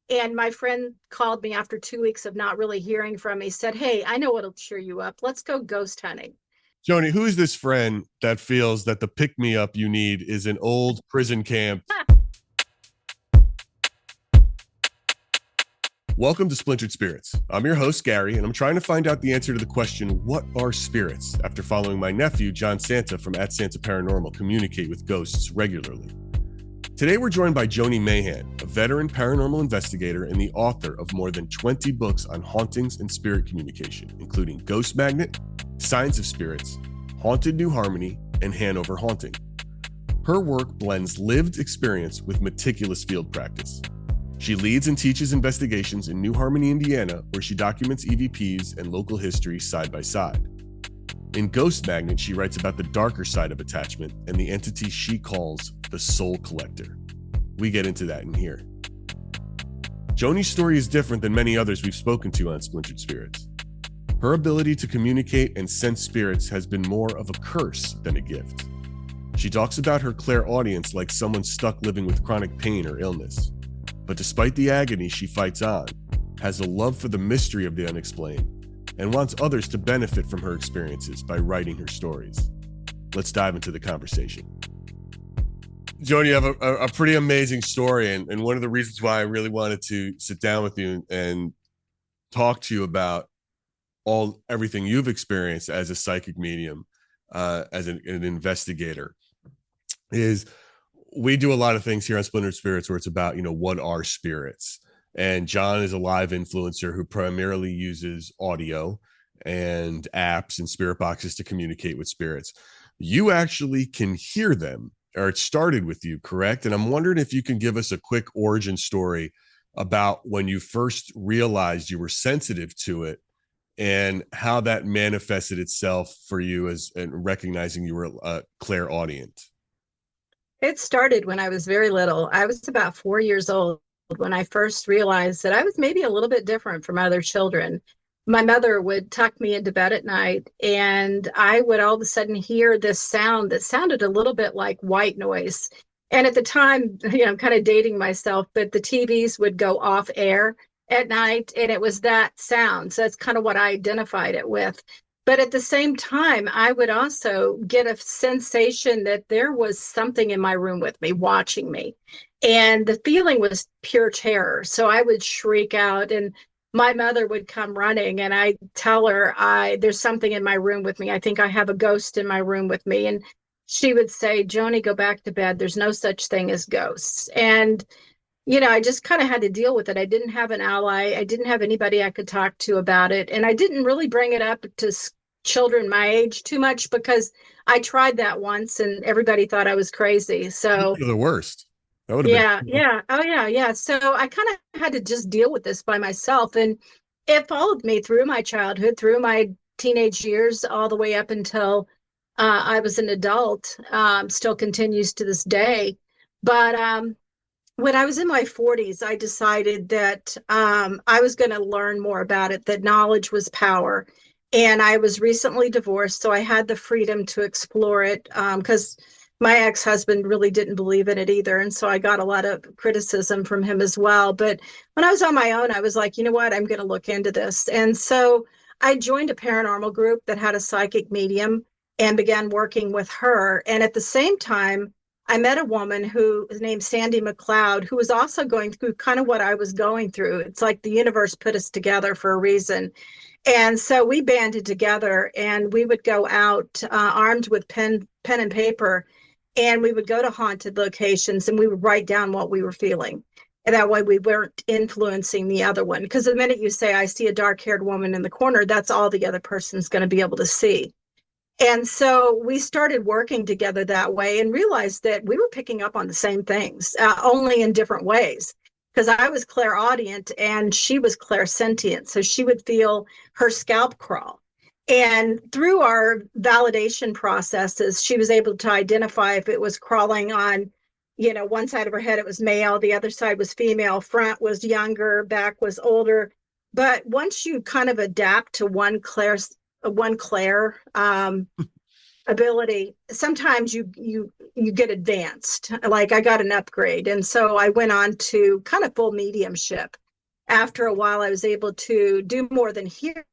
And my friend called me after 2 weeks of not really hearing from me, said, "Hey, I know what'll cheer you up. Let's go ghost hunting." Joni, who is this friend that feels that the pick me up you need is an old prison camp? Welcome to Splintered Spirits. I'm your host, Gary, and I'm trying to find out the answer to the question, what are spirits? After following my nephew, John Santa from @Santa Paranormal, communicate with ghosts regularly. Today, we're joined by Joni Mayhan, a veteran paranormal investigator and the author of more than 20 books on hauntings and spirit communication, including Ghost Magnet, Signs of Spirits, Haunted New Harmony, and Hanover Haunting. Her work blends lived experience with meticulous field practice. She leads and teaches investigations in New Harmony, Indiana, where she documents EVPs and local history side by side. In Ghost Magnet, she writes about the darker side of attachment and the entity she calls the Soul Collector. We get into that in here. Joni's story is different than many others we've spoken to on Splintered Spirits. Her ability to communicate and sense spirits has been more of a curse than a gift. She talks about her clairaudience like someone stuck living with chronic pain or illness. But despite the agony she fights on, has a love for the mystery of the unexplained, and wants others to benefit from her experiences by writing her stories. Let's dive into the conversation. Joni, you have a pretty amazing story, and one of the reasons why I really wanted to sit down with you and talk to you about everything you've experienced as a psychic medium, as an investigator, is we do a lot of things here on Splintered Spirits where it's about, what are spirits? And John is a live influencer who primarily uses audio and apps and spirit boxes to communicate with spirits. You actually can hear them, or it started with you, correct? And I'm wondering if you can give us a quick origin story about when you first realized you were sensitive to it and how that manifested itself for you as and recognizing you were a clairaudient. It started when I was very little. I was about 4 years old when I first realized that I was maybe a little bit different from other children. My mother would tuck me into bed at night, and I would all of a sudden hear this sound that sounded a little bit like white noise. And at the time, I'm kind of dating myself, but the TVs would go off air at night, and it was that sound. So that's kind of what I identified it with. But at the same time, I would also get a sensation that there was something in my room with me, watching me. And the feeling was pure terror. So I would shriek out, and my mother would come running, and I tell her, there's something in my room with me. I think I have a ghost in my room with me. And she would say, "Joni, go back to bed. There's no such thing as ghosts." And I just kind of had to deal with it. I didn't have an ally. I didn't have anybody I could talk to about it. And I didn't really bring it up to children my age too much because I tried that once and everybody thought I was crazy. So You're the worst. That would have yeah, been. yeah. Oh yeah, yeah. So I kind of had to just deal with this by myself. And it followed me through my childhood, through my teenage years, all the way up until I was an adult. Still continues to this day. But when I was in my 40s, I decided that I was going to learn more about it, that knowledge was power. And I was recently divorced, so I had the freedom to explore it because my ex-husband really didn't believe in it either. And so I got a lot of criticism from him as well. But when I was on my own, I was like, you know what, I'm going to look into this. And so I joined a paranormal group that had a psychic medium and began working with her. And at the same time, I met a woman who is named Sandy McLeod, who was also going through kind of what I was going through. It's like the universe put us together for a reason. And so we banded together, and we would go out armed with pen and paper, and we would go to haunted locations, and we would write down what we were feeling. And that way we weren't influencing the other one. Because the minute you say, "I see a dark-haired woman in the corner," that's all the other person's going to be able to see. And so we started working together that way and realized that we were picking up on the same things, only in different ways. Because I was clairaudient and she was clairsentient. So she would feel her scalp crawl. And through our validation processes, she was able to identify if it was crawling on, one side of her head, it was male, the other side was female, front was younger, back was older. But once you kind of adapt to one clair ability, sometimes you get advanced. Like I got an upgrade, and so I went on to kind of full mediumship. After a while, I was able to do more than hear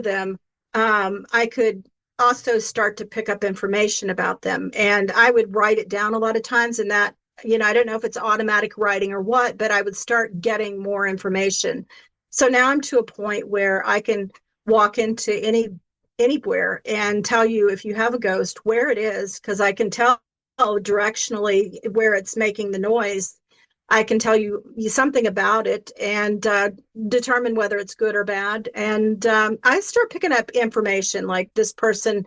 them. I could also start to pick up information about them, and I would write it down a lot of times. And that, I don't know if it's automatic writing or what, but I would start getting more information. So now I'm to a point where I can walk into anywhere and tell you if you have a ghost where it is, because I can tell directionally where it's making the noise. I can tell you something about it and determine whether it's good or bad. And I start picking up information like this person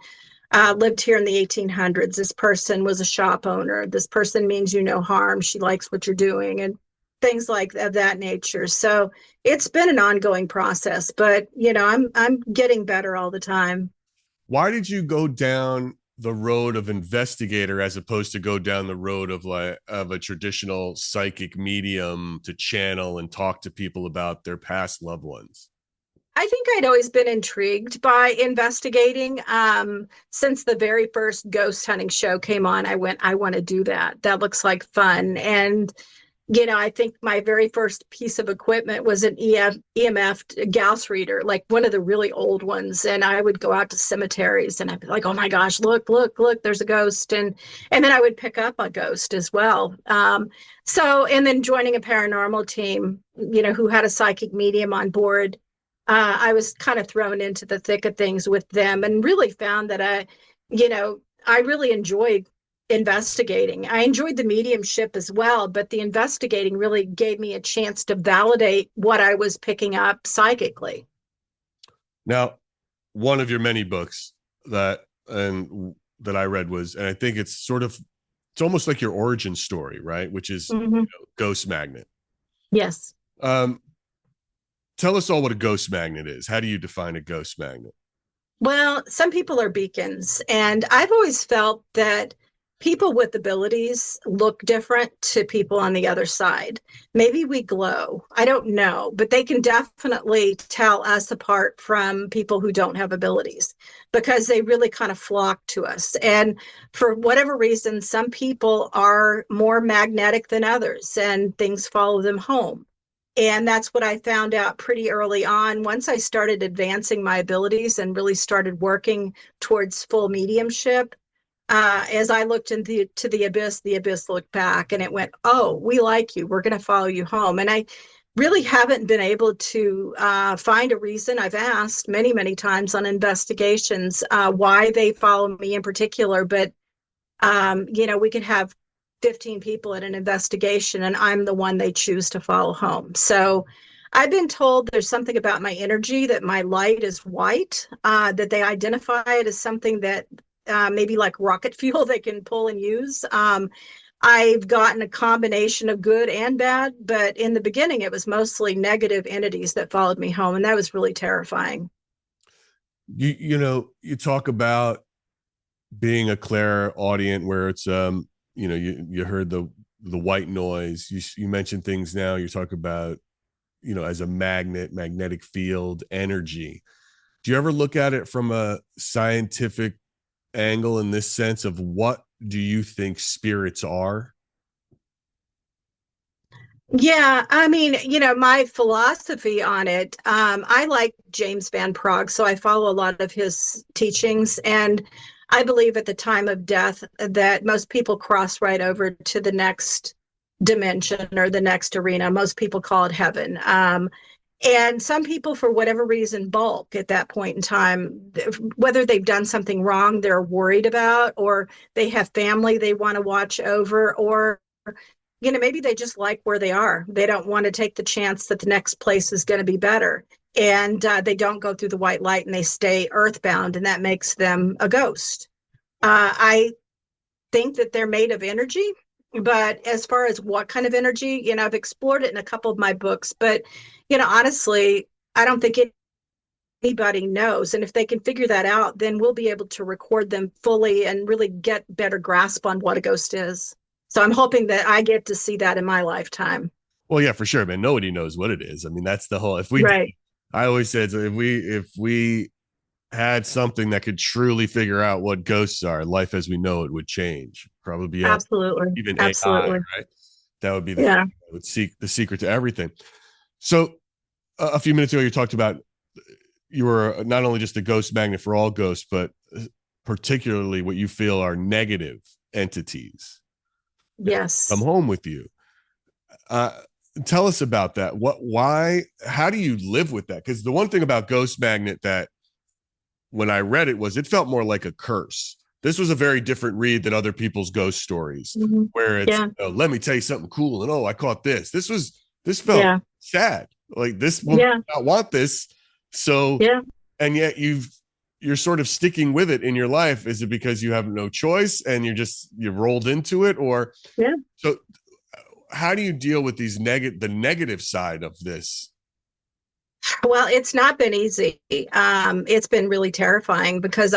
lived here in the 1800s. This person was a shop owner. This person means you no harm. She likes what you're doing, and things like of that nature. So it's been an ongoing process, but I'm getting better all the time. Why did you go down the road of investigator as opposed to go down the road of a traditional psychic medium to channel and talk to people about their past loved ones? I think I'd always been intrigued by investigating. Since the very first ghost hunting show came on, I went, I want to do that. That looks like fun. And I think my very first piece of equipment was an EMF Gauss reader, like one of the really old ones. And I would go out to cemeteries and I'd be like, oh my gosh, look, there's a ghost. And then I would pick up a ghost as well. And then joining a paranormal team, who had a psychic medium on board, I was kind of thrown into the thick of things with them and really found that I really enjoyed investigating. I enjoyed the mediumship as well, but the investigating really gave me a chance to validate what I was picking up psychically. Now, one of your many books that I read was, and I think it's almost like your origin story, right? Which is Ghost Magnet. Yes. Tell us all what a ghost magnet is. How do you define a ghost magnet? Well, some people are beacons, and I've always felt that people with abilities look different to people on the other side. Maybe we glow. I don't know, but they can definitely tell us apart from people who don't have abilities because they really kind of flock to us. And for whatever reason, some people are more magnetic than others and things follow them home. And that's what I found out pretty early on. Once I started advancing my abilities and really started working towards full mediumship, as I looked into the abyss looked back and it went, oh, we like you. We're going to follow you home. And I really haven't been able to find a reason. I've asked many, many times on investigations why they follow me in particular. But, we could have 15 people at an investigation and I'm the one they choose to follow home. So I've been told there's something about my energy, that my light is white, that they identify it as something that maybe like rocket fuel they can pull and use. I've gotten a combination of good and bad, but in the beginning, it was mostly negative entities that followed me home. And that was really terrifying. You talk about being a clairaudient where it's, you heard the white noise. You mentioned things now. You talk about, as a magnetic field, energy. Do you ever look at it from a scientific angle in this sense of what do you think spirits are? Yeah, I mean, my philosophy on it, I like James Van Prague, so I follow a lot of his teachings. And I believe at the time of death that most people cross right over to the next dimension or the next arena. Most people call it heaven. And some people, for whatever reason, bulk at that point in time, whether they've done something wrong they're worried about, or they have family they want to watch over, or, maybe they just like where they are. They don't want to take the chance that the next place is going to be better. And they don't go through the white light and they stay earthbound, and that makes them a ghost. I think that they're made of energy. But as far as what kind of energy, I've explored it in a couple of my books, but, honestly, I don't think anybody knows. And if they can figure that out, then we'll be able to record them fully and really get better grasp on what a ghost is. So I'm hoping that I get to see that in my lifetime. Well, yeah, for sure, man. Nobody knows what it is. I mean, that's the whole, Right. I always said, if we had something that could truly figure out what ghosts are, life as we know it would change. Probably beyond Absolutely. even AI, Absolutely. right? That would be the thing Yeah. that would seek the secret to everything. So a few minutes ago, you talked about you were not only just a ghost magnet for all ghosts, but particularly what you feel are negative entities come Yes. home with you. Uh, Tell us about that. Why, how do you live with that? Because the one thing about Ghost Magnet that when I read it was it felt more like a curse. This was a very different read than other people's ghost stories, Hmm. where it's Yeah. let me tell you something cool, and I caught this. This felt Yeah. sad. Like this woman Yeah. did not want this, so Yeah. and yet you're sort of sticking with it in your life. Is it because you have no choice and you rolled into it, or Yeah. so? How do you deal with the negative side of this? Well, it's not been easy. It's been really terrifying because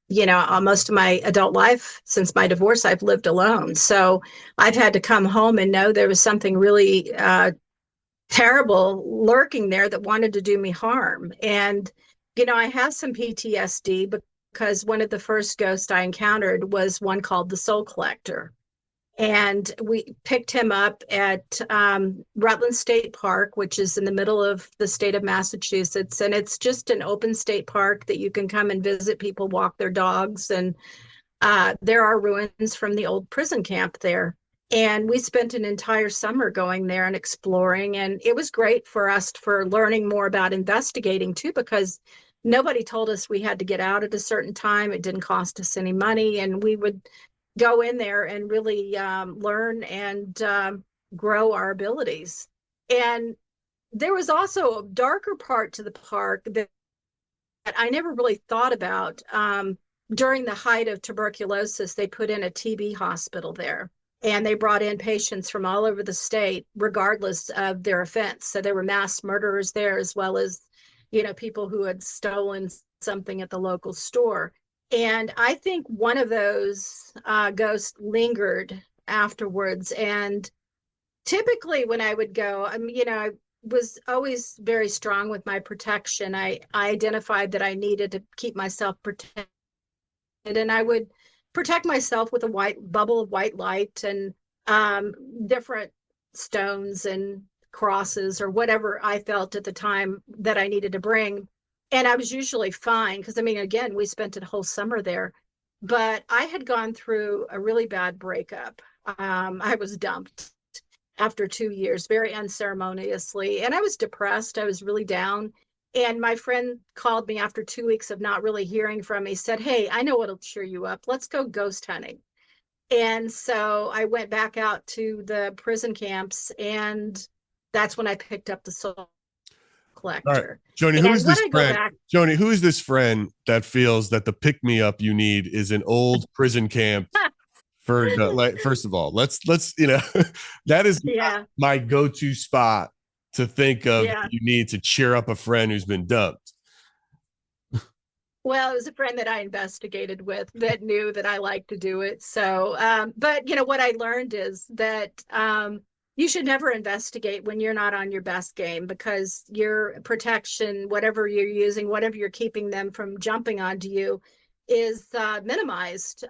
most of my adult life since my divorce, I've lived alone. So I've had to come home and know there was something really terrible lurking there that wanted to do me harm. And, I have some PTSD because one of the first ghosts I encountered was one called the Soul Collector. And we picked him up at Rutland State Park, which is in the middle of the state of Massachusetts. And it's just an open state park that you can come and visit. People walk their dogs, and there are ruins from the old prison camp there. And we spent an entire summer going there and exploring. And it was great for us for learning more about investigating too, because nobody told us we had to get out at a certain time. It didn't cost us any money. And we would go in there and really learn and grow our abilities. And there was also a darker part to the park that I never really thought about. During the height of tuberculosis, they put in a TB hospital there, and they brought in patients from all over the state, regardless of their offense. So there were mass murderers there, as well as, people who had stolen something at the local store. And I think one of those ghosts lingered afterwards. And typically, when I would go, I was always very strong with my protection. I identified that I needed to keep myself protected, and I would protect myself with a white bubble of white light and um, different stones and crosses or whatever I felt at the time that I needed to bring. And I was usually fine because, again, we spent a whole summer there. But I had gone through a really bad breakup. I was dumped after 2 years, very unceremoniously. And I was depressed. I was really down. And my friend called me after 2 weeks of not really hearing from me, said, "Hey, I know what'll cheer you up. Let's go ghost hunting." And so I went back out to the prison camps, and that's when I picked up the Soul All right, Collector. Joni, who And is when this I go friend? back, Joni, who is this friend that feels that the pick me up you need is an old prison camp for like? First of all, let's that is not yeah, my go-to spot to think of that yeah. you need to cheer up a friend who's been dumped. Well, it was a friend that I investigated with that knew that I like to do it. So, but what I learned is that you should never investigate when you're not on your best game, because your protection, whatever you're using, whatever you're keeping them from jumping onto you, is minimized.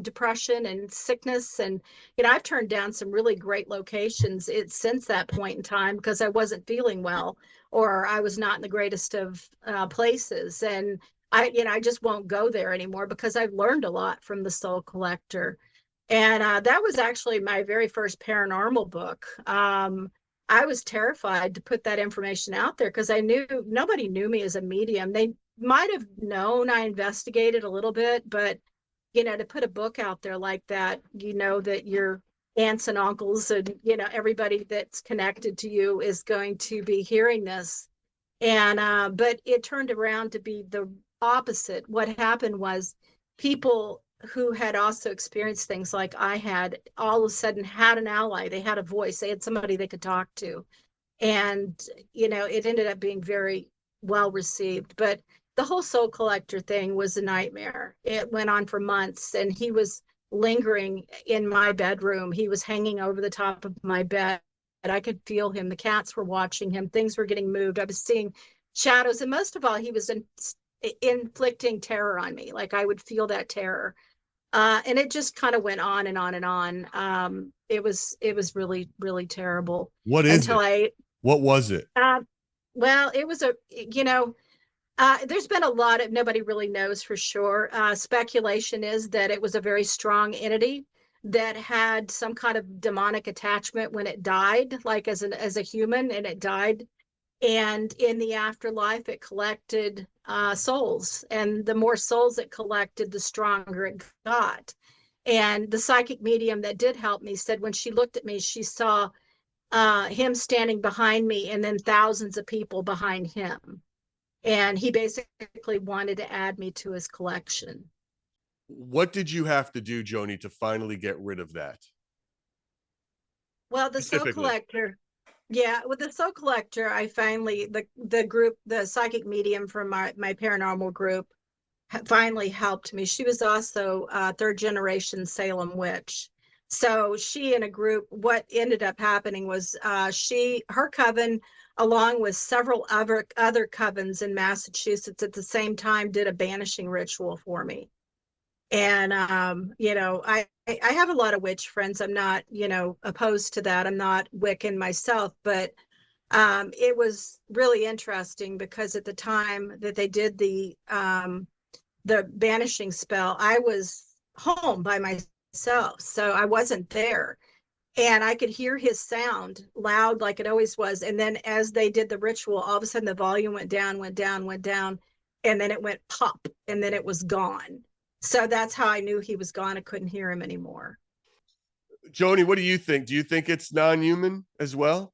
Depression and sickness, and I've turned down some really great locations since that point in time because I wasn't feeling well, or I was not in the greatest of places, and I just won't go there anymore because I've learned a lot from the Soul Collector. And that was actually my very first paranormal book. I was terrified to put that information out there because I knew nobody knew me as a medium. They might have known I investigated a little bit, but to put a book out there like that, that your aunts and uncles and everybody that's connected to you is going to be hearing this. And but it turned around to be the opposite. What happened was people who had also experienced things like I had all of a sudden had an ally. They had a voice. They had somebody they could talk to. And it ended up being very well received. But the whole Soul Collector thing was a nightmare. It went on for months, and he was lingering in my bedroom. He was hanging over the top of my bed. And I could feel him. The cats were watching him. Things were getting moved. I was seeing shadows. And most of all, he was inflicting terror on me. Like I would feel that terror. And it just kind of went on and on and on. It was really, really terrible What is until it? What was it? well, it was there's been a lot of, nobody really knows for sure. Speculation is that it was a very strong entity that had some kind of demonic attachment when it died, like as a human, and it died. And in the afterlife, it collected souls. And the more souls it collected, the stronger it got. And the psychic medium that did help me said when she looked at me, she saw him standing behind me and then thousands of people behind him. And he basically wanted to add me to his collection. What did you have to do, Joni, to finally get rid of that? Well, the soul Specifically. collector, yeah, with the soul collector, I finally, the group, the psychic medium from my paranormal group finally helped me. She was also third generation Salem witch. So she and a group, what ended up happening was her coven, along with several other covens in Massachusetts at the same time, did a banishing ritual for me. And I have a lot of witch friends. I'm not, opposed to that. I'm not Wiccan myself, but it was really interesting because at the time that they did the banishing spell, I was home by myself, so I wasn't there. And I could hear his sound loud like it always was. And then as they did the ritual, all of a sudden the volume went down, went down, went down, and then it went pop, and then it was gone. So that's how I knew he was gone. I couldn't hear him anymore. Joni, what do you think? Do you think it's non-human as well?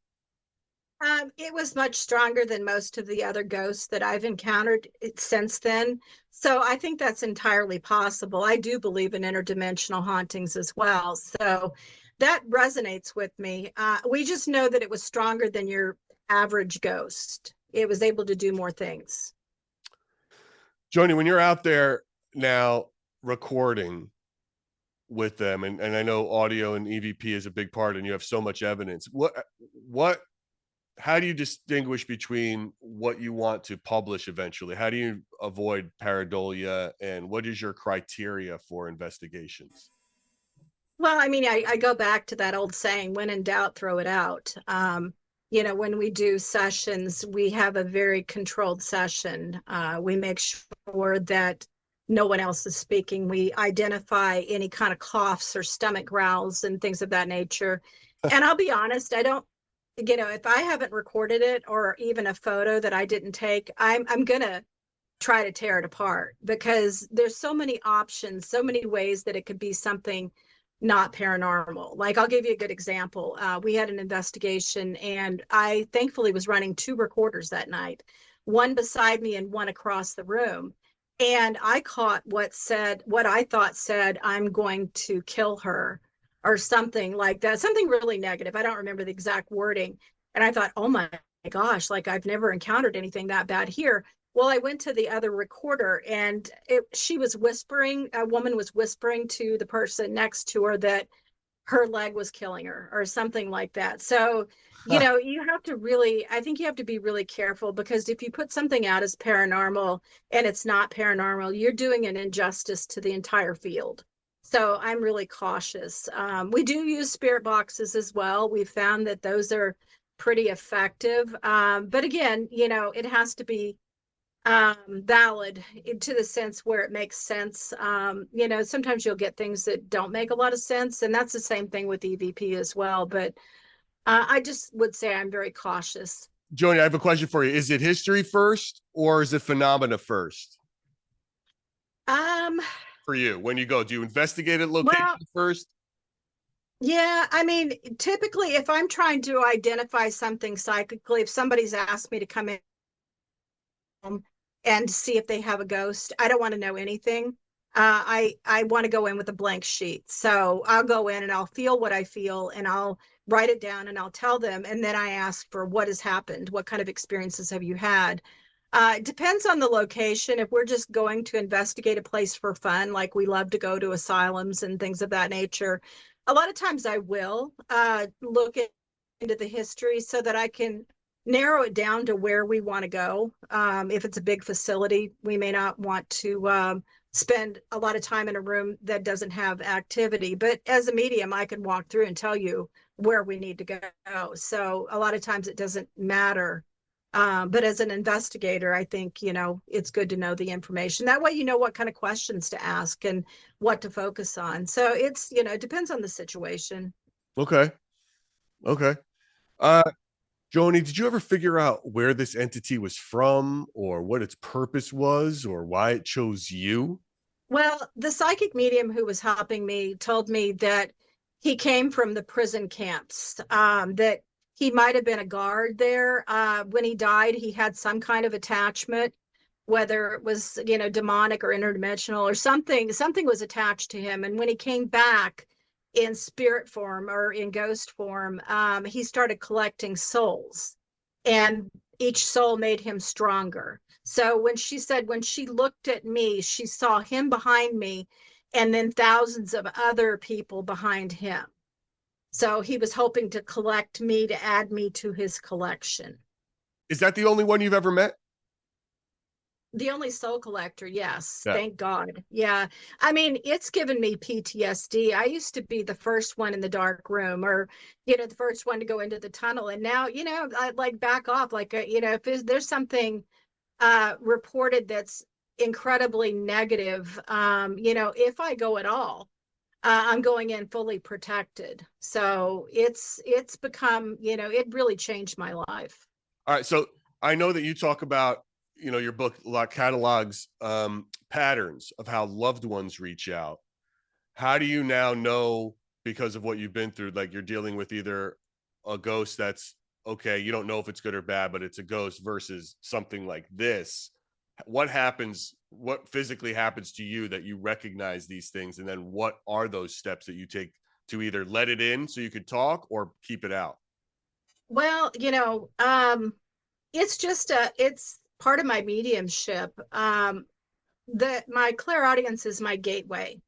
It was much stronger than most of the other ghosts that I've encountered since then. So I think that's entirely possible. I do believe in interdimensional hauntings as well. So that resonates with me. We just know that it was stronger than your average ghost. It was able to do more things. Joni, when you're out there now recording with them, and I know audio and EVP is a big part, and you have so much evidence. What how do you distinguish between what you want to publish eventually? How do you avoid pareidolia, and what is your criteria for investigations? Well, I mean, I go back to that old saying, when in doubt, throw it out. When we do sessions, we have a very controlled session. We make sure that no one else is speaking. We identify any kind of coughs or stomach growls and things of that nature. And I'll be honest, I don't, if I haven't recorded it or even a photo that I didn't take, I'm gonna try to tear it apart because there's so many options, so many ways that it could be something not paranormal. Like I'll give you a good example. We had an investigation and I thankfully was running two recorders that night, one beside me and one across the room. And I caught what I thought said, I'm going to kill her or something like that, something really negative. I don't remember the exact wording. And I thought, oh my gosh, like I've never encountered anything that bad here. Well, I went to the other recorder and she was whispering, a woman was whispering to the person next to her that her leg was killing her or something like that. So, you have to really, I think you have to be really careful because if you put something out as paranormal and it's not paranormal, you're doing an injustice to the entire field. So I'm really cautious. We do use spirit boxes as well. We found that those are pretty effective. But again, it has to be valid to the sense where it makes sense. Sometimes you'll get things that don't make a lot of sense, and that's the same thing with EVP as well. But I just would say I'm very cautious. Joni, I have a question for you. Is it history first or is it phenomena first Um, for you? When you go, do you investigate a location well, first? yeah, I mean, typically if I'm trying to identify something psychically, if somebody's asked me to come in and see if they have a ghost, I don't want to know anything. I want to go in with a blank sheet. So I'll go in and I'll feel what I feel and I'll write it down and I'll tell them. And then I ask for what has happened. What kind of experiences have you had? It depends on the location. If we're just going to investigate a place for fun, like we love to go to asylums and things of that nature, a lot of times I will look into the history so that I can narrow it down to where we want to go. If it's a big facility, we may not want to spend a lot of time in a room that doesn't have activity. But as a medium, I can walk through and tell you where we need to go. So a lot of times it doesn't matter. But as an investigator, I think, it's good to know the information. That way, you know what kind of questions to ask and what to focus on. So it's, it depends on the situation. Okay. Okay. Uh, Joni, did you ever figure out where this entity was from or what its purpose was or why it chose you? Well, the psychic medium who was helping me told me that he came from the prison camps, that he might have been a guard there. When he died, he had some kind of attachment, whether it was, demonic or interdimensional or something. Something was attached to him. And when he came back in spirit form or in ghost form, he started collecting souls. And each soul made him stronger. So when she said, when she looked at me, she saw him behind me and then thousands of other people behind him. So he was hoping to collect me to add me to his collection. Is that the only one you've ever met? The only soul collector, yes. Yeah. Thank God. Yeah. I mean, it's given me PTSD. I used to be the first one in the dark room or, the first one to go into the tunnel. And now, I like back off, like, if there's something reported that's incredibly negative, if I go at all, I'm going in fully protected. So it's become, it really changed my life. All right. So I know that you talk about, your book a lot catalogs patterns of how loved ones reach out. How do you now know, because of what you've been through, like you're dealing with either a ghost that's okay, you don't know if it's good or bad, but it's a ghost versus something like this? What happens, what physically happens to you that you recognize these things? And then what are those steps that you take to either let it in so you could talk or keep it out? Well, it's part of my mediumship. My clairaudience is my gateway.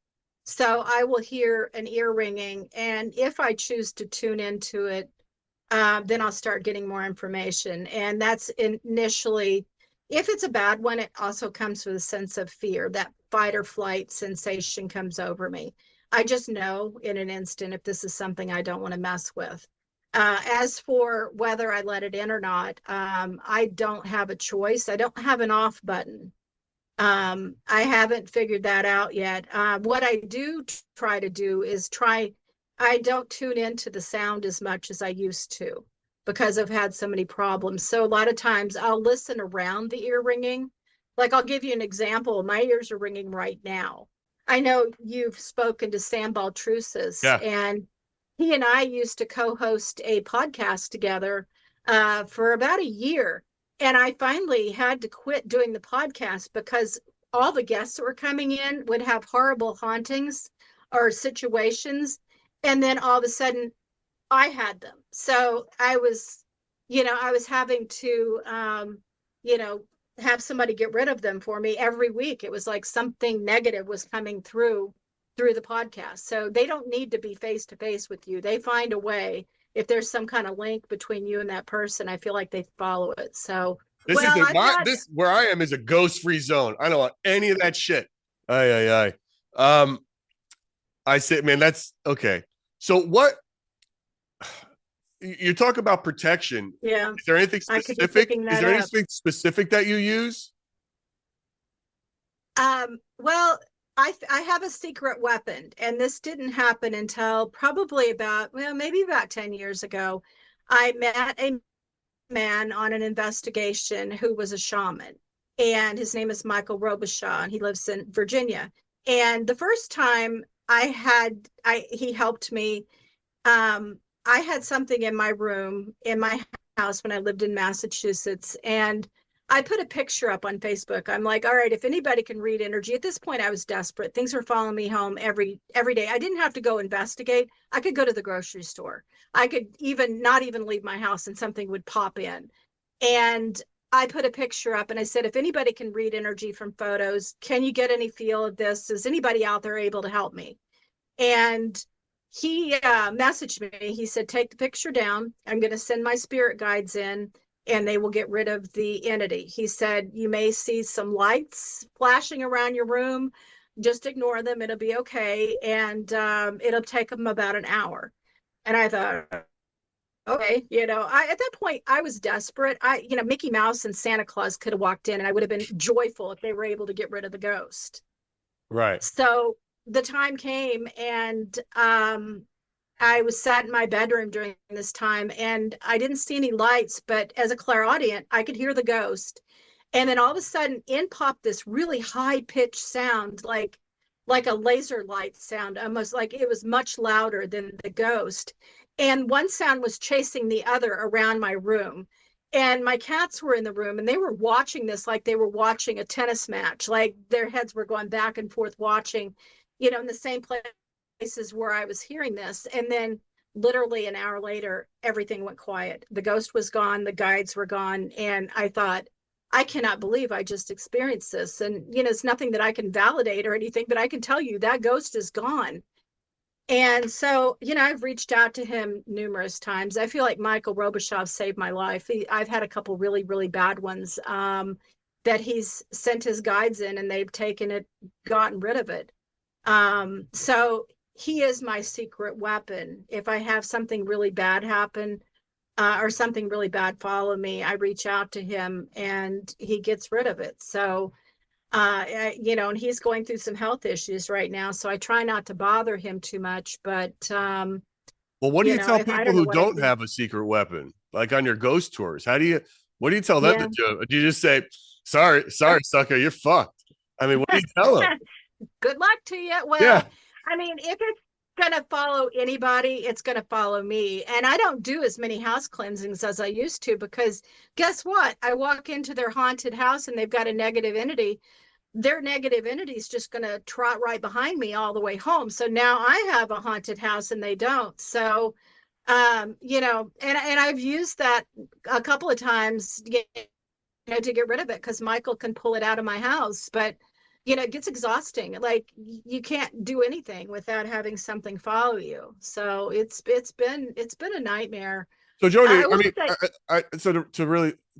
So I will hear an ear ringing, and if I choose to tune into it, then I'll start getting more information. And that's initially, if it's a bad one, it also comes with a sense of fear. That fight or flight sensation comes over me. I just know in an instant if this is something I don't want to mess with. As for whether I let it in or not, I don't have a choice. I don't have an off button. I haven't figured that out yet. What I do try to do is I don't tune into the sound as much as I used to because I've had so many problems. So a lot of times I'll listen around the ear ringing. Like I'll give you an example. My ears are ringing right now. I know you've spoken to Sam Baltrusis, Yeah. and he and I used to co-host a podcast together for about a year. And I finally had to quit doing the podcast because all the guests that were coming in would have horrible hauntings or situations. And then all of a sudden I had them. So I was having to, have somebody get rid of them for me every week. It was like something negative was coming through the podcast. So they don't need to be face to face with you. They find a way. If there's some kind of link between you and that person, I feel like they follow it. So This is where I am is a ghost free zone. I don't want any of that shit. Aye. I say, man, that's okay. So what you talk about protection? Yeah. Is there anything specific? Is there anything specific that you use? Well, I have a secret weapon, and this didn't happen until probably maybe about 10 years ago. I met a man on an investigation who was a shaman, and his name is Michael Robichaud, and he lives in Virginia. And the first time he helped me. I had something in my room in my house when I lived in Massachusetts, and I put a picture up on Facebook. I'm like, all right, if anybody can read energy. At this point, I was desperate. Things were following me home every day. I didn't have to go investigate. I could go to the grocery store. I could even not even leave my house and something would pop in. And I put a picture up and I said, if anybody can read energy from photos, can you get any feel of this? Is anybody out there able to help me? And he messaged me. He said, take the picture down. I'm going to send my spirit guides in, and they will get rid of the entity. He said, you may see some lights flashing around your room. Just ignore them. It'll be okay. And it'll take them about an hour. And I thought, okay, at that point I was desperate. Mickey Mouse and Santa Claus could have walked in and I would have been joyful if they were able to get rid of the ghost. Right. So the time came, and I was sat in my bedroom during this time, and I didn't see any lights, but as a clairaudient, I could hear the ghost. And then all of a sudden in popped this really high pitched sound, like a laser light sound, almost like it was much louder than the ghost. And one sound was chasing the other around my room. And my cats were in the room and they were watching this like they were watching a tennis match, like their heads were going back and forth watching, in the same places where I was hearing this. And then literally an hour later, everything went quiet. The ghost was gone, the guides were gone. And I thought, I cannot believe I just experienced this. And, it's nothing that I can validate or anything, but I can tell you that ghost is gone. And so, I've reached out to him numerous times. I feel like Michael Robichaux saved my life. I've had a couple really, really bad ones that he's sent his guides in and they've taken it, gotten rid of it. So he is my secret weapon. If I have something really bad happen or something really bad follow me, I reach out to him and he gets rid of it. So and he's going through some health issues right now, so I try not to bother him too much. But well, what do you tell people who don't have a secret weapon, like on your ghost tours? What do you tell them to do? Do you just say, sorry, sucker, you're fucked? I mean, what do you tell them? Good luck to you. Well, yeah. I mean, if it's going to follow anybody, it's going to follow me. And I don't do as many house cleansings as I used to, because guess what? I walk into their haunted house and they've got a negative entity. Their negative entity is just going to trot right behind me all the way home. So now I have a haunted house and they don't. So, and I've used that a couple of times, to get rid of it, because Michael can pull it out of my house. But it gets exhausting. Like, you can't do anything without having something follow you. So it's been a nightmare. So Joni,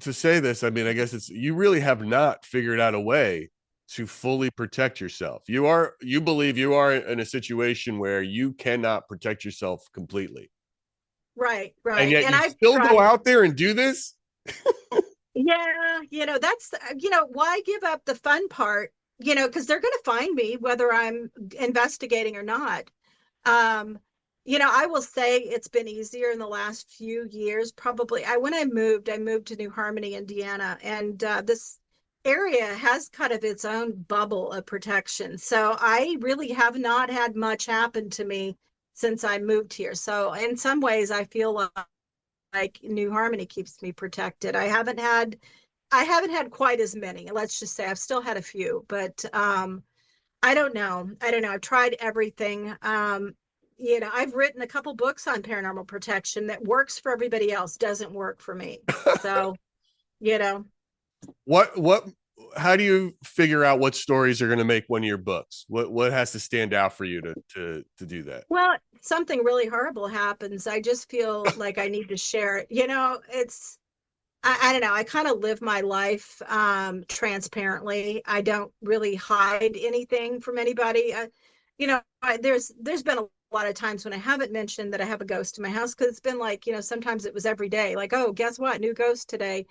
to say this, I mean, I guess you really have not figured out a way to fully protect yourself. You believe you are in a situation where you cannot protect yourself completely. Right. And yet you still go out there and do this? Yeah, that's, why give up the fun part? Because they're going to find me whether I'm investigating or not. I will say it's been easier in the last few years. Probably, when I moved to New Harmony, Indiana, and this area has kind of its own bubble of protection. So I really have not had much happen to me since I moved here. So in some ways, I feel like New Harmony keeps me protected. I haven't had quite as many. Let's just say I've still had a few, but I don't know. I've tried everything. I've written a couple books on paranormal protection that works for everybody else, doesn't work for me. So, how do you figure out what stories are going to make one of your books? What has to stand out for you to do that? Well, something really horrible happens. I just feel like I need to share it. I don't know. I kind of live my life transparently. I don't really hide anything from anybody. There's been a lot of times when I haven't mentioned that I have a ghost in my house, because it's been like, sometimes it was every day, like, oh, guess what? New ghost today.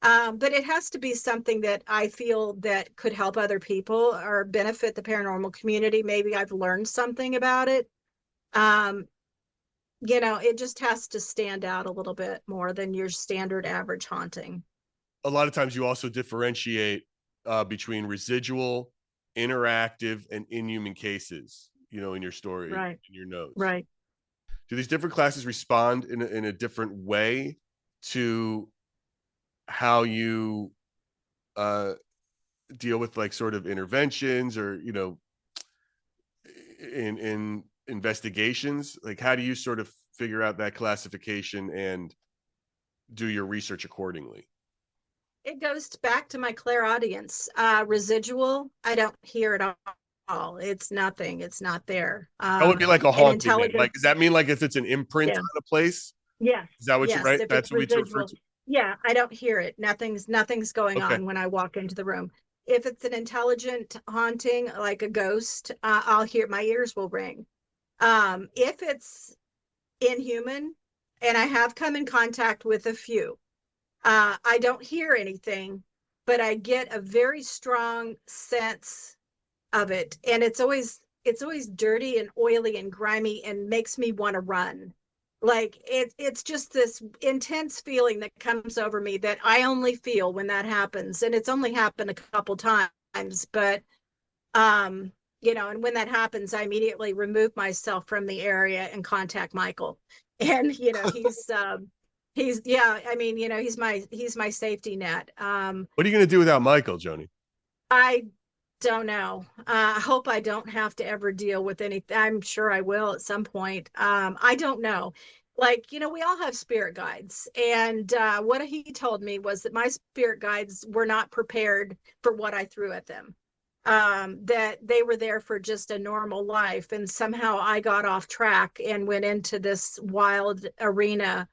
But it has to be something that I feel that could help other people or benefit the paranormal community. Maybe I've learned something about it. It just has to stand out a little bit more than your standard average haunting. A lot of times you also differentiate between residual, interactive, and inhuman cases, in your story, right, in your notes. Right. Do these different classes respond in a different way to how you deal with, like, sort of interventions or, in investigations? Like, how do you sort of figure out that classification and do your research accordingly? It goes back to my clairaudience. Residual, I don't hear it all. It's nothing. It's not there. That would be like a haunting. Like, does that mean like if it's an imprint on a place? Yes. Is that what you write? That's what we refer to. Yeah, I don't hear it. Nothing's going Okay. on when I walk into the room. If it's an intelligent haunting, like a ghost, I'll hear, my ears will ring. If it's inhuman, and I have come in contact with a few, I don't hear anything, but I get a very strong sense of it, and it's always dirty and oily and grimy and makes me want to run. Like it's just this intense feeling that comes over me that I only feel when that happens, and it's only happened a couple times, but um and when that happens, I immediately remove myself from the area and contact Michael. And he's yeah, I mean, he's my safety net. What are you going to do without Michael, Joni? I don't know. I hope I don't have to ever deal with anything. I'm sure I will at some point. I don't know. Like, we all have spirit guides. And what he told me was that my spirit guides were not prepared for what I threw at them. That they were there for just a normal life. And somehow I got off track and went into this wild arena,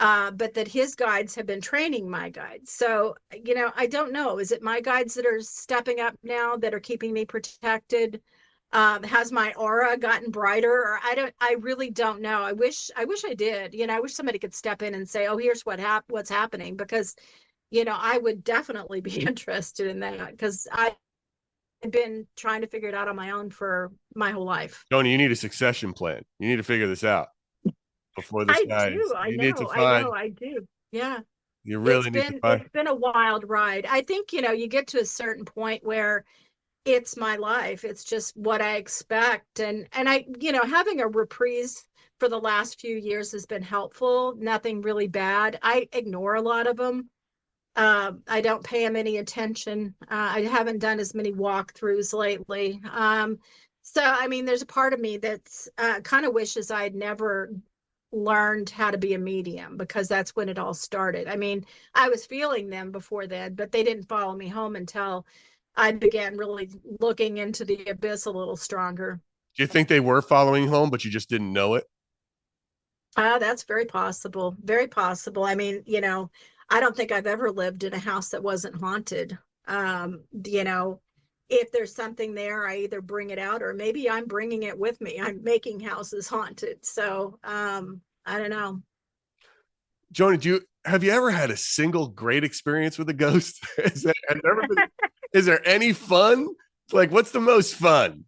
but that his guides have been training my guides. So, I don't know. Is it my guides that are stepping up now that are keeping me protected? Has my aura gotten brighter? Or I really don't know. I wish I did. I wish somebody could step in and say, oh, here's what's happening, because, I would definitely be interested in that, because I've been trying to figure it out on my own for my whole life. Joni, you need a succession plan. You need to figure this out before this I guy. do. I You need to know. I find. know. I do. Yeah. You it's really need to been find. it's been a wild ride. I think, you get to a certain point where it's my life. It's just what I expect. And I, having a reprise for the last few years has been helpful. Nothing really bad. I ignore a lot of them. I don't pay them any attention. I haven't done as many walkthroughs lately. So I mean, there's a part of me that's kind of wishes I'd never learned how to be a medium, because that's when it all started. I mean, I was feeling them before then, but they didn't follow me home until I began really looking into the abyss a little stronger. Do you think they were following home, but you just didn't know it? That's very possible. Very possible. I mean, I don't think I've ever lived in a house that wasn't haunted. If there's something there, I either bring it out, or maybe I'm bringing it with me. I'm making houses haunted. So, I don't know. Joni, have you ever had a single great experience with a ghost? Is there any fun? Like, what's the most fun?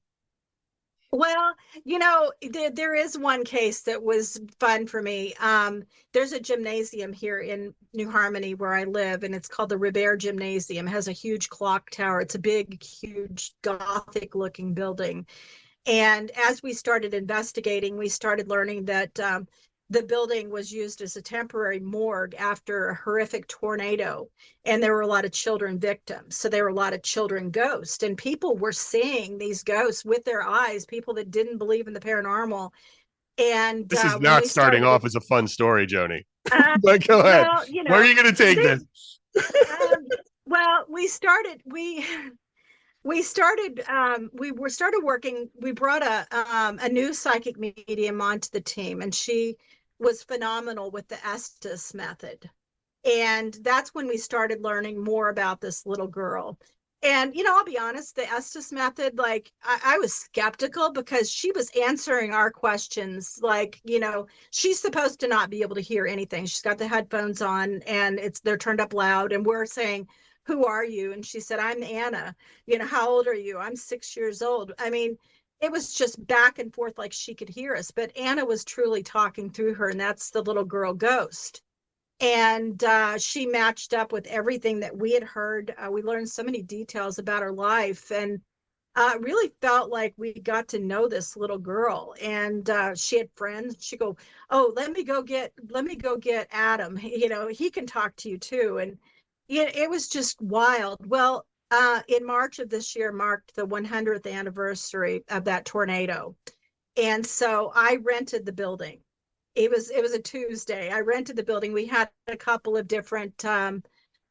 Well, there is one case that was fun for me. There's a gymnasium here in New Harmony where I live, and it's called the Ribert Gymnasium. It has a huge clock tower. It's a big, huge, Gothic looking building. And as we started investigating, we started learning that the building was used as a temporary morgue after a horrific tornado. And there were a lot of children victims. So there were a lot of children ghosts, and people were seeing these ghosts with their eyes, people that didn't believe in the paranormal. And This is when not we starting started, off as a fun story, Joni. uh, But go ahead. well, Where are you going to take they, this? well, we started working. We brought a new psychic medium onto the team, and she was phenomenal with the Estes method. And that's when we started learning more about this little girl. And I'll be honest, the Estes method, like I was skeptical, because she was answering our questions. Like, she's supposed to not be able to hear anything. She's got the headphones on, and they're turned up loud, and we're saying, who are you? And she said, I'm Anna. How old are you? I'm 6 years old. I mean, it was just back and forth, like she could hear us, but Anna was truly talking through her, and that's the little girl ghost. And she matched up with everything that we had heard. We learned so many details about her life, and really felt like we got to know this little girl. And she had friends. She go, oh, let me go get Adam. He can talk to you too. And it was just wild. Well, in March of this year marked the 100th anniversary of that tornado, and so I rented the building. It was a Tuesday. I rented the building. We had a couple of different.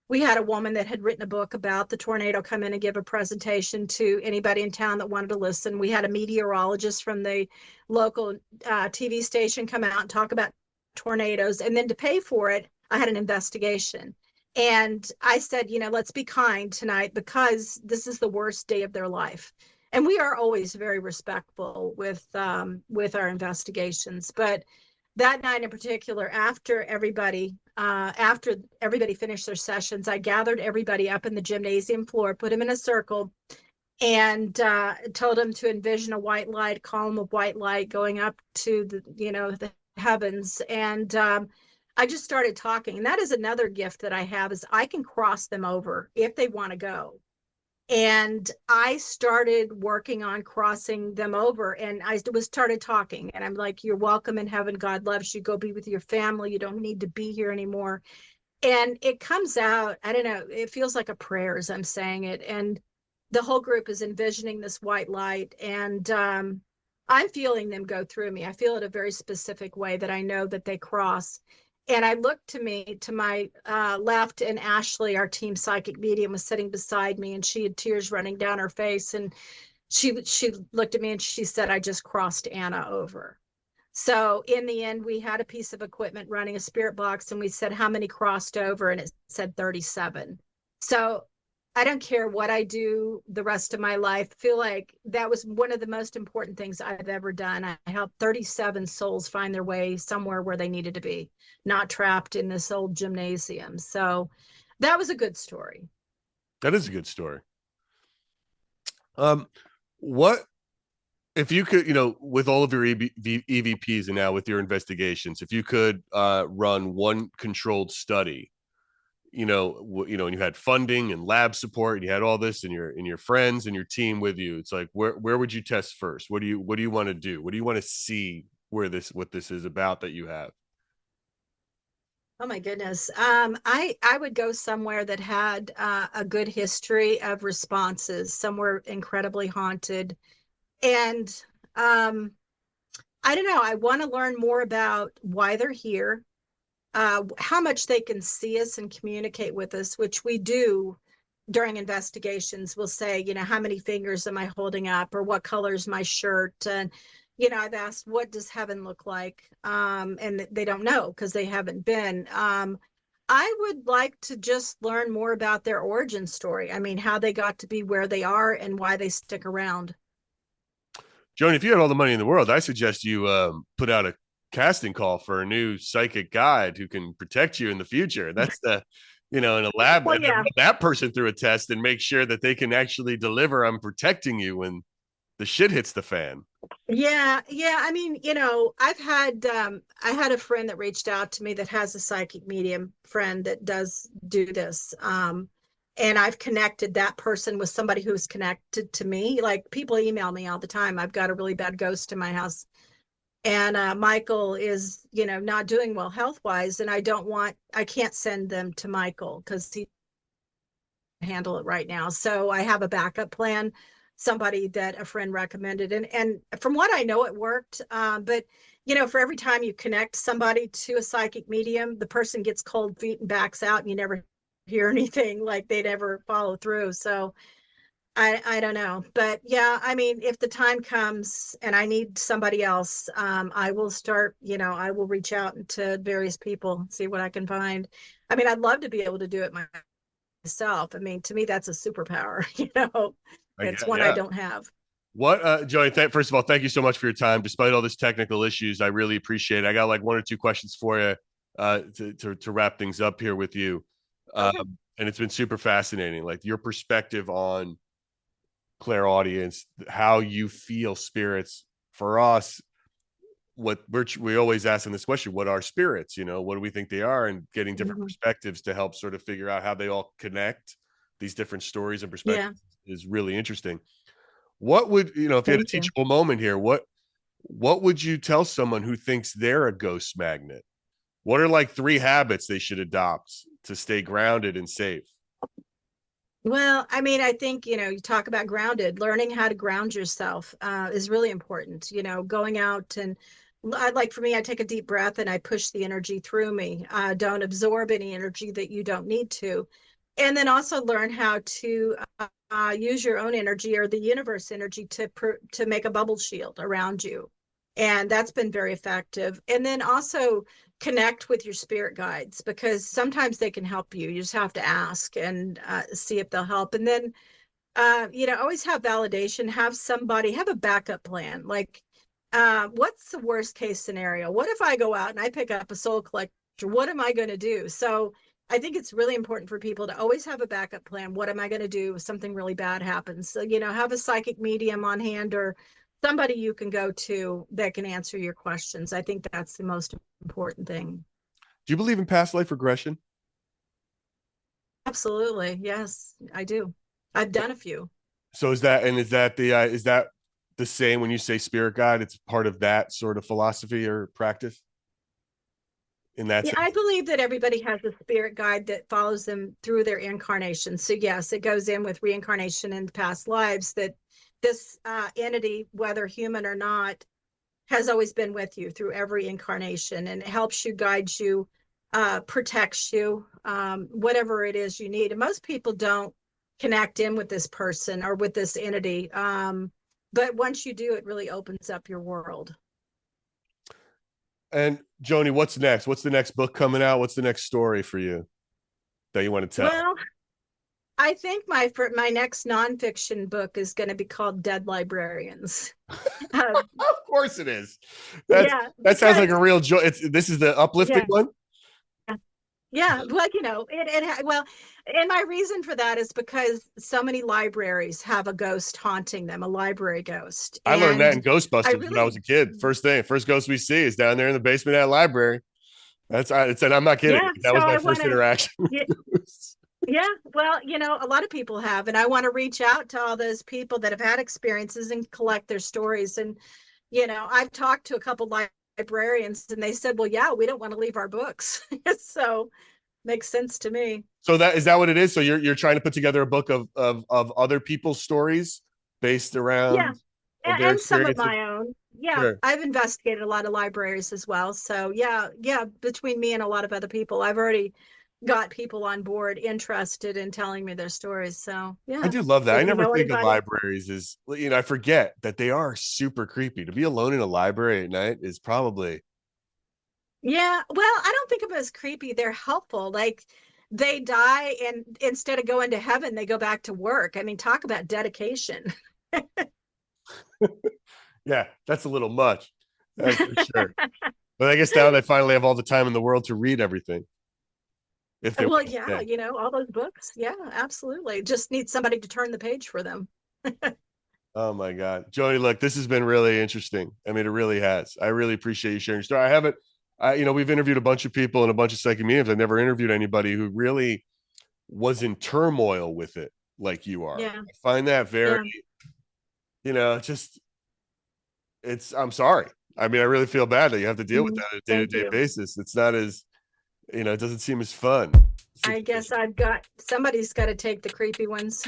We had a woman that had written a book about the tornado come in and give a presentation to anybody in town that wanted to listen. We had a meteorologist from the local TV station come out and talk about tornadoes. And then to pay for it, I had an investigation. And I said, let's be kind tonight because this is the worst day of their life. And we are always very respectful with our investigations. But that night in particular, after everybody finished their sessions, I gathered everybody up in the gymnasium floor, put them in a circle, and told them to envision a white light, a column of white light going up to the heavens. And I just started talking. And that is another gift that I have, is I can cross them over if they want to go. And I started working on crossing them over, and I started talking, and I'm like, you're welcome in heaven. God loves you. Go be with your family. You don't need to be here anymore. And it comes out, I don't know, it feels like a prayer as I'm saying it. And the whole group is envisioning this white light, and I'm feeling them go through me. I feel it a very specific way that I know that they cross. And I looked to my left, and Ashley, our team psychic medium, was sitting beside me, and she had tears running down her face. And she looked at me and she said, I just crossed Anna over. So in the end, we had a piece of equipment running, a spirit box, and we said, how many crossed over? And it said 37. So I don't care what I do the rest of my life. I feel like that was one of the most important things I've ever done. I helped 37 souls find their way somewhere where they needed to be, not trapped in this old gymnasium. So that was a good story. That is a good story. What if you could, with all of your EVPs and now with your investigations, if you could run one controlled study, and you had funding and lab support, and you had all this, and your friends and your team with you, it's like, where would you test first? What do you want to do? What do you want to see what this is about that you have? Oh my goodness. I would go somewhere that had a good history of responses, somewhere incredibly haunted. And I don't know, I want to learn more about why they're here, how much they can see us and communicate with us, which we do during investigations. We'll say, how many fingers am I holding up, or what color is my shirt? And, I've asked, what does heaven look like? And they don't know because they haven't been. I would like to just learn more about their origin story. I mean, how they got to be where they are and why they stick around. Joni, if you had all the money in the world, I suggest you put out a casting call for a new psychic guide who can protect you in the future. That's in a lab, Well, yeah. that person through a test and make sure that they can actually deliver on protecting you when the shit hits the fan. Yeah. I mean, I had a friend that reached out to me that has a psychic medium friend that does do this. And I've connected that person with somebody who's connected to me. Like, people email me all the time. I've got a really bad ghost in my house. And Michael is, not doing well health-wise. And I can't send them to Michael because he can't handle it right now. So I have a backup plan, somebody that a friend recommended. And from what I know, it worked. But, for every time you connect somebody to a psychic medium, the person gets cold feet and backs out, and you never hear anything, like they'd ever follow through. So I don't know. But yeah, I mean, if the time comes and I need somebody else, I will start, I will reach out to various people, see what I can find. I mean, I'd love to be able to do it myself. I mean, to me, that's a superpower, it's one I don't have. What, Joni, first of all, thank you so much for your time. Despite all this technical issues, I really appreciate it. I got like one or two questions for you to wrap things up here with you. Okay. And it's been super fascinating, like your perspective on clairaudience, how you feel spirits. For us, what we always ask in this question, what are spirits? What do we think they are? And getting different perspectives to help sort of figure out how they all connect. These different stories and perspectives is really interesting. What would, if you had a teachable moment here, what would you tell someone who thinks they're a ghost magnet? What are like 3 habits they should adopt to stay grounded and safe? Well, I mean, I think, you talk about grounded, learning how to ground yourself is really important, going out and for me, I take a deep breath and I push the energy through me. Don't absorb any energy that you don't need to. And then also learn how to use your own energy or the universe energy to make a bubble shield around you. And that's been very effective. And then also connect with your spirit guides, because sometimes they can help you. You just have to ask and see if they'll help. And then, always have validation, have somebody, have a backup plan. Like, what's the worst case scenario? What if I go out and I pick up a soul collector? What am I going to do? So I think it's really important for people to always have a backup plan. What am I going to do if something really bad happens? So, have a psychic medium on hand, or somebody you can go to that can answer your questions. I think that's the most important thing. Do you believe in past life regression? Absolutely. Yes, I do. I've done a few. So is that the same when you say spirit guide? It's part of that sort of philosophy or practice in that Yeah, sense? I believe that everybody has a spirit guide that follows them through their incarnation. So yes, it goes in with reincarnation in past lives, that this entity, whether human or not, has always been with you through every incarnation, and it helps you, guides you, protects you, whatever it is you need. And most people don't connect in with this person or with this entity. But once you do, it really opens up your world. And Joni, what's next? What's the next book coming out? What's the next story for you that you want to tell? Well, I think my next nonfiction book is going to be called Dead Librarians. Of course it is. That sounds because, like a real joy. This is the uplifting one. Yeah, well, and my reason for that is because so many libraries have a ghost haunting them, a library ghost. I learned that in And Ghostbusters when I was a kid. First ghost we see is down there in the basement of that library. And I'm not kidding. Yeah, that was my first interaction. Yeah, well, a lot of people have, and I want to reach out to all those people that have had experiences and collect their stories. And, I've talked to a couple librarians, and they said, well, yeah, we don't want to leave our books. So makes sense to me. So is that what it is? So you're trying to put together a book of other people's stories based around and some of my own. Yeah, sure. I've investigated a lot of libraries as well. So yeah, between me and a lot of other people, I've already got people on board interested in telling me their stories. So yeah, I do love that. I never think of anybody. libraries as, I forget that they are super creepy. To be alone in a library at night is probably. Yeah, well, I don't think of them as creepy. They're helpful. Like, they die, and instead of going to heaven, they go back to work. I mean, talk about dedication. Yeah, that's a little much. That's for sure. But I guess now they finally have all the time in the world to read everything. If they Well, yeah, all those books. Yeah, absolutely. Just need somebody to turn the page for them. Oh my God. Joni, look, this has been really interesting. I mean, it really has. I really appreciate you sharing your story. We've interviewed a bunch of people and a bunch of psychic mediums. I've never interviewed anybody who really was in turmoil with it like you are. Yeah. I find that very, I'm sorry. I mean, I really feel bad that you have to deal with that on a day-to-day basis. It's not as, it doesn't seem as fun. I guess somebody's got to take the creepy ones.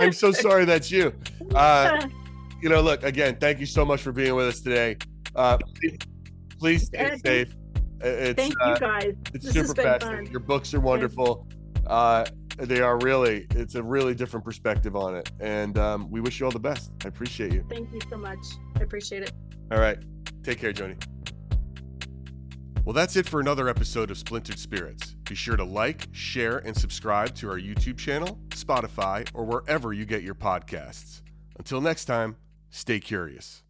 I'm so sorry that's you. Look, again, thank you so much for being with us today. Please stay safe. Thank you guys. It's super fascinating. Your books are wonderful. They are really, it's a really different perspective on it. And we wish you all the best. I appreciate you. Thank you so much. I appreciate it. All right. Take care, Joni. Well, that's it for another episode of Splintered Spirits. Be sure to like, share, and subscribe to our YouTube channel, Spotify, or wherever you get your podcasts. Until next time, stay curious.